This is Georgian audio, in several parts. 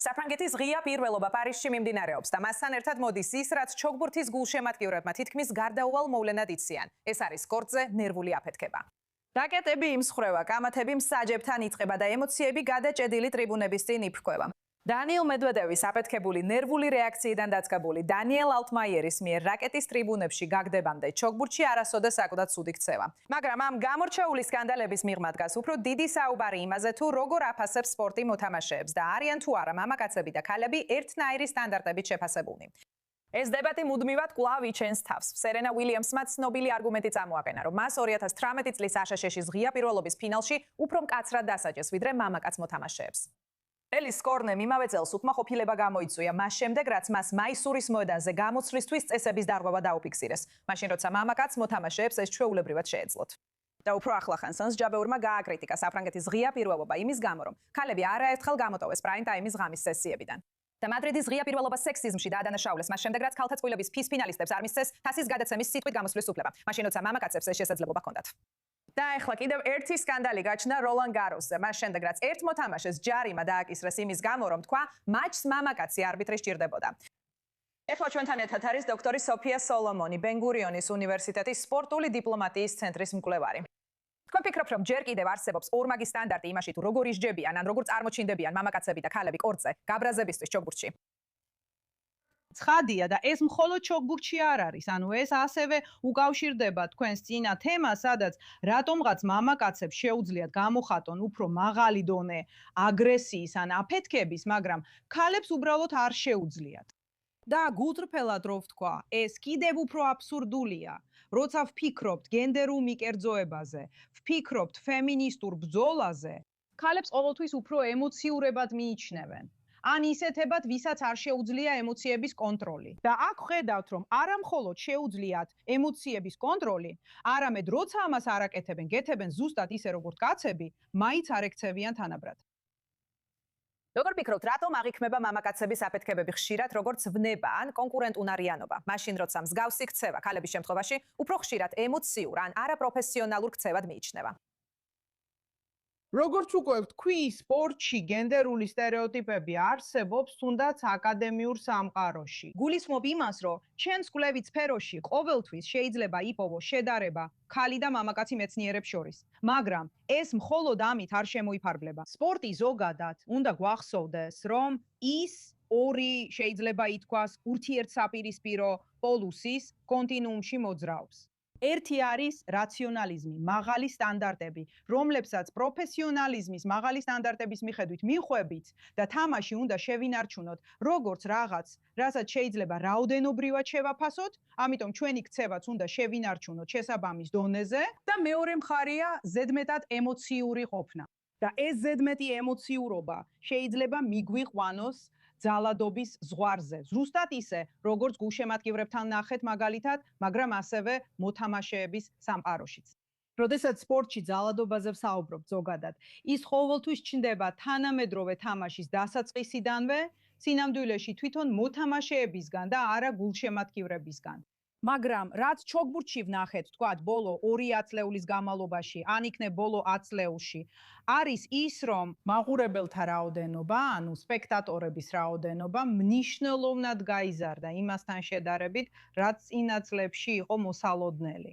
საფრანგეთის ღია პირველობა პარიზში მიმდინარეობს და მასთან ერთად მოდის ის, რაც ჩოგბურთის გულშემატკივრებმა თითქმის გარდაუვალ მოვლენად იციან. ეს არის კორტზე ნერვული აფეთქება. რაკეტები იმსხვრევა, კამათები მსაჯებთან იწყება და ემოციები გადაჭედილი ტრიბუნების წინ იფრქვევა. დანიელ მედვედევის აფეთქებული ნერვული რეაქციიდან დაწყებული დანიელ ალტმაიერის მიერ რაკეტის ტრიბუნებში გაგდებამდე ჩოგბურთში არასოდეს საკუთად ცუდი ქცევა. მაგრამ ამ გამორჩეული სკანდალების მიღმა დგას უფრო დიდი საუბარი იმაზე, თუ როგორ აფასებს სპორტი მოთამაშეებს და არიან თუ არა მამაკაცები და ქალები ერთნაირი სტანდარტებით შეფასებულნი. ეს დებატი მუდმივად კვლავ იჩენს თავს. სერენა უილიამსმა ცნობილი არგუმენტი წამოაყენა, რომ მას 2018 წლის აშშ-ის ღია პირველობის ფინალში უფრო მკაცრად დასაჯეს, ვიდრე მამაკაც მოთამაშეებს. ელის კორნემ იმავე წელს უკმაყოფილება გამოიწვია მას შემდეგ, რაც მას მაისურის მოედანზე გამოცვლისთვის წესების დარღვევა დაუფიქსირეს, მაშინ როცა მამაკაც მოთამაშეებს ეს ჩვეულებრივად შეეძლოთ. და უფრო ახლახან სანსჯაბეურმა გააკრიტიკა საფრანგეთის ღია პირველობა იმის გამო, რომ ქალები არაერთხელ გამოტოვეს პრაიმ ტაიმის ღამის სესიებიდან. და მადრიდის ღია პირველობა სექსიზმში დაადანაშაულეს მას შემდეგ, რაც ქალთა წყვილების ფისფინალისტებს არ მისცეს თასის გადაცემის სიტყვით გამოსვლის უფლება, მაშინ როცა მამაკაცებს ეს შესაძლებლობა ჰქონდათ. და ახლა კიდევ ერთი სკანდალი გაჩნდა როლან გაროსზე, მას შემდეგ რაც ერთ მოთამაშეს ჯარიმა დააკისრეს იმის გამო, რომ თქვა მაჩს მამაკაცი არბიტრი სჭირდებოდა. ახლა ჩვენთან ერთად არის დოქტორი სოფია სოლომონი, ბენ-გურიონის უნივერსიტეტის სპორტული დიპლომატიის ცენტრის მკვლევარი. თქვენ ფიქრობთ, რომ ჯერ კიდევ არსებობს ორმაგი სტანდარტი იმაში, თუ როგორ ისჯებიან ან როგორ წარმოჩინდებიან მამაკაცები და ქალები კორტზე გაბრაზებისთვის ჩოგბურთში? ცხადია და ეს მხოლოდ ჩოგბურთში არ არის, ანუ ეს ასევე უკავშირდება თქვენს წინა თემას, სადაც რატომღაც მამაკაცებს შეუძლიათ გამოხატონ უფრო მაღალი დონე აგრესიის ან აფეთქების, მაგრამ ქალებს უბრალოდ არ შეუძლიათ. და გულწრფელად რო ვთქვა, ეს კიდევ უფრო აბსურდულია. როცა ვფიქრობთ გენდერულ მიკერძოებაზე, ვფიქრობთ ფემინისტურ ბრძოლაზე, ქალებს ყოველთვის უფრო ემოციურებად მიიჩნევენ. ან ისეთებად, ვისაც არ შეუძლია ემოციების კონტროლი. და აქ ხედავთ, რომ არა მხოლოდ შეუძლიათ ემოციების კონტროლი, არამედ როცა ამას არ აკეთებენ, გეთებენ ზუსტად ისე როგორც კაცები, მაინც არ ექცევიან თანაბრად. როგორ ფიქრობთ, რატომ აღიქმება მამაკაცების აფეთქებები ხშირად როგორც ვნება ან კონკურენტუნარიანობა? მაშინ როცა მსგავსი ქცევა ქალების შემთხვევაში უფრო ხშირად ემოციურ ან არაპროფესიონალურ ქცევად მიიჩნევა. როგორც უკვე ვთქვი, სპორტში გენდერული სტერეოტიპები არსებობს თუნდაც აკადემიურ სამყაროში. გულისხმობ იმას, რომ ჩვენს კვლევით სფეროში ყოველთვის შეიძლება იპოვოს შედარება ქალი და მამაკაცი მეცნიერებს შორის. მაგრამ ეს მხოლოდ ამით არ შემოიფარგლება. სპორტი ზოგადად უნდა გვახსოვდეს, რომ ის ორი შეიძლება ითქვას ურთიერთსაპირისპირო პოლუსის კონტინუუმში მოძრაობს. ერთი არის რაციონალიზმი, მაღალი სტანდარტები, რომლებსაც პროფესიონალიზმის მაღალი სტანდარტების მიხედვით მიხვებით და თამაში უნდა შევინარჩუნოთ როგორც რაღაც, რასაც შეიძლება რაოდენობრივად შევაფასოთ, ამიტომ ჩვენი ქცევაც უნდა შევინარჩუნოთ შესაბამის დონეზე და მეორე მხარეა ზედმეტად ემოციური ყოფნა. და ეს ზედმეტი ემოციურობა შეიძლება მიგვიყვანოს ძალადობის ზღვარზე. ზუსტად ისე, როგორც გულშემატკივრებთან ნახეთ მაგალითად, მაგრამ ასევე მოთამაშეების სამყაროშიც. როდესაც სპორტში ძალადობაზე ვსაუბრობთ ზოგადად, ის ყოველთვის ჩნდება თანამედროვე თამაშის დასაწყისიდანვე, სინამდვილეში თვითონ მოთამაშეებისგან და არა გულშემატკივრებისგან. მაგრამ რაც ჩოგბურთში ვნახეთ, თქვათ, ბოლო 2 ათლეულის განმავლობაში, ან იქნებ ბოლო 10 წლეულში, არის ის, რომ მაყურებელთა რაოდენობა, ანუ სპექტატორების რაოდენობა მნიშვნელოვნად გაიზარდა იმასთან შედარებით, რაც წინა წლებში იყო მოსალოდნელი.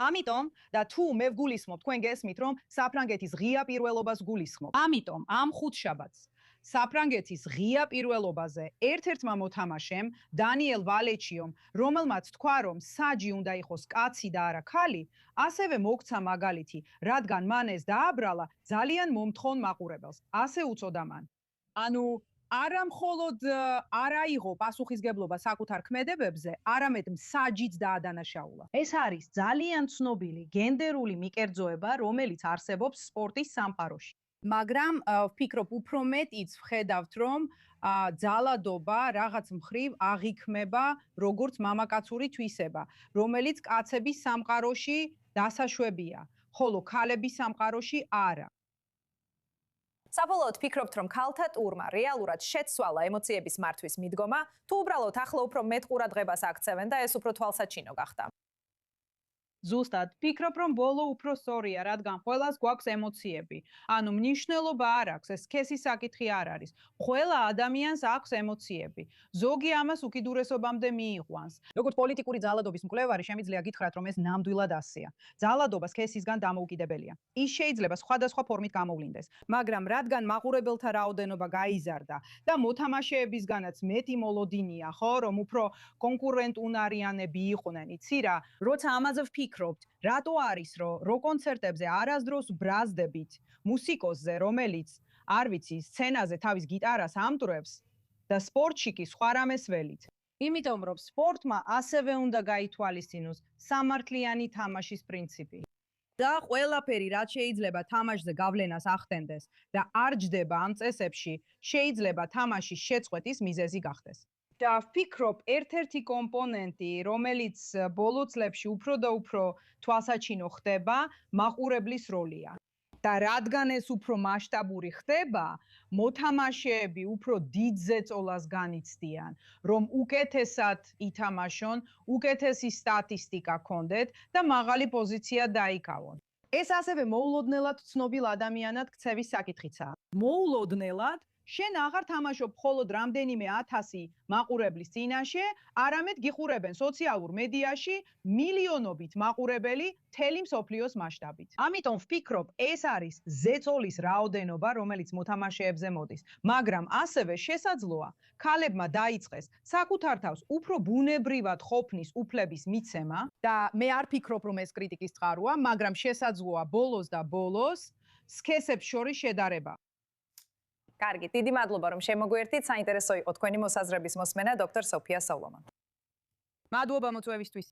ამიტომ და თუ მე ვგულისხმობ, თქვენ გესმით, რომ საფრანგეთის ღია პირველობას გულისხმობ. ამიტომ ამ ხუთშაბათს საფრანგეთის ღია პირველობაზე ერთ-ერთმა მოთამაშემ, დანიელ ვალეჩიომ, რომელმაც თქვა, რომ საჯი უნდა იყოს კაცი და არა ქალი, ასევე მოგცა მაგალითი, რადგან მან ეს დააბრალა ძალიან მომთხოვნ მაყურებელს. ასე უწოდა მან. ანუ არა მხოლოდ არ აიღო პასუხისგებლობა საკუთარ ქმედებებზე, არამედ მსაჯიც დაადანაშაულა. ეს არის ძალიან ცნობილი გენდერული მიკერძოება, რომელიც არსებობს სპორტის სამყაროში. მაგრამ ვფიქრობ, უფრო მეტიც ვხედავთ, რომ ძალადობა რაღაც მხრივ აღიქმება როგორც მამაკაცური თვისება, რომელიც კაცების სამყაროში დასაშვებია, ხოლო ქალების სამყაროში არა. საბოლოოდ ფიქრობთ, რომ ქალთა ტურმა რეალურად შეცვალა ემოციების მართვის მიდგომა, თუ უბრალოდ ახლა უფრო მეტ ყურადღებას აქცევენ და ეს უფრო თვალსაჩინო გახდა? ზუსტად, ფიქრობ, რომ ბოლო უფრო სწორია, რადგან ყველას გვაქვს ემოციები. ანუ მნიშვნელობა არ აქვს, ეს სქესის საკითხი არ არის. ყველა ადამიანს აქვს ემოციები. ზოგი ამას უკიდურესობამდე მიიყვანს. როგორც პოლიტიკური ძალადობის მკვლევარი, შემიძლია გითხრათ, რომ ეს ნამდვილად ასეა. ძალადობა სქესისგან დამოუკიდებელია. ის შეიძლება სხვადასხვა ფორმით გამოვლინდეს, მაგრამ რადგან მაყურებელთა რაოდენობა გაიზარდა და მოთამაშეებისგანაც მეტი მოლოდინია, ხო, რომ უფრო კონკურენტუნარიანები იყვნენ, იცი რა, როცა ამაზე ვფიქრობთ, რატო არის, რომ როკ-კონცერტებზე არასდროს ბრაზდებით მუსიკოსზე, რომელიც, არ ვიცი, სცენაზე თავის გიტარას ამტვრევს და სპორტში კი სხვა რამეს ველით. იმიტომ რომ სპორტმა ასევე უნდა გაითვალისწინოს სამართლიანი თამაშის პრინციპი. და ყველაფერი, რაც შეიძლება თამაშზე გავლენას ახდენდეს და არ ჯდება ამ წესებში, შეიძლება თამაშის შეწყვეტის მიზეზი გახდეს. და ვფიქრობ, ერთ-ერთი კომპონენტი, რომელიც ბოლო წლებში უფრო და უფრო თვალსაჩინო ხდება, მაყურებლის როლია. და რადგან ეს უფრო მასშტაბური ხდება, მოთამაშეები უფრო დიდ ზეწოლას განიცდიან, რომ უკეთესად ითამაშონ, უკეთესი სტატისტიკა ქონდეთ და მაღალი პოზიცია დაიკავონ. ეს ასევე მოულოდნელად ცნობილ ადამიანად ქცევის საკითხიცაა. მოულოდნელად შენ აღარ თამაშობ მხოლოდ რამდენიმე 1000 მაყურებლის წინაშე, არამედ გიყურებენ სოციალურ მედიაში მილიონობით მაყურებელი მთელი მსოფლიოს მასშტაბით. ამიტომ ვფიქრობ, ეს არის ზეწოლის რაოდენობა, რომელიც მოთამაშეებზე მოდის, მაგრამ ასევე შესაძლოა ქალებმა დაიწყეს საკუთარ თავს უფრო ბუნებრივად ყოფნის უფლების მიცემა და მე არ ფიქრობ, რომ ეს კრიტიკის წყაროა, მაგრამ შესაძლოა ბოლოს და ბოლოს სქესებს შორის შედარება. კარგი, დიდი მადლობა, რომ შემოგვიერთდით. საინტერესო იყო თქვენი მოსაზრების მოსმენა, დოქტორ სოფია სოლომონ. მადლობა მოწვევისთვის.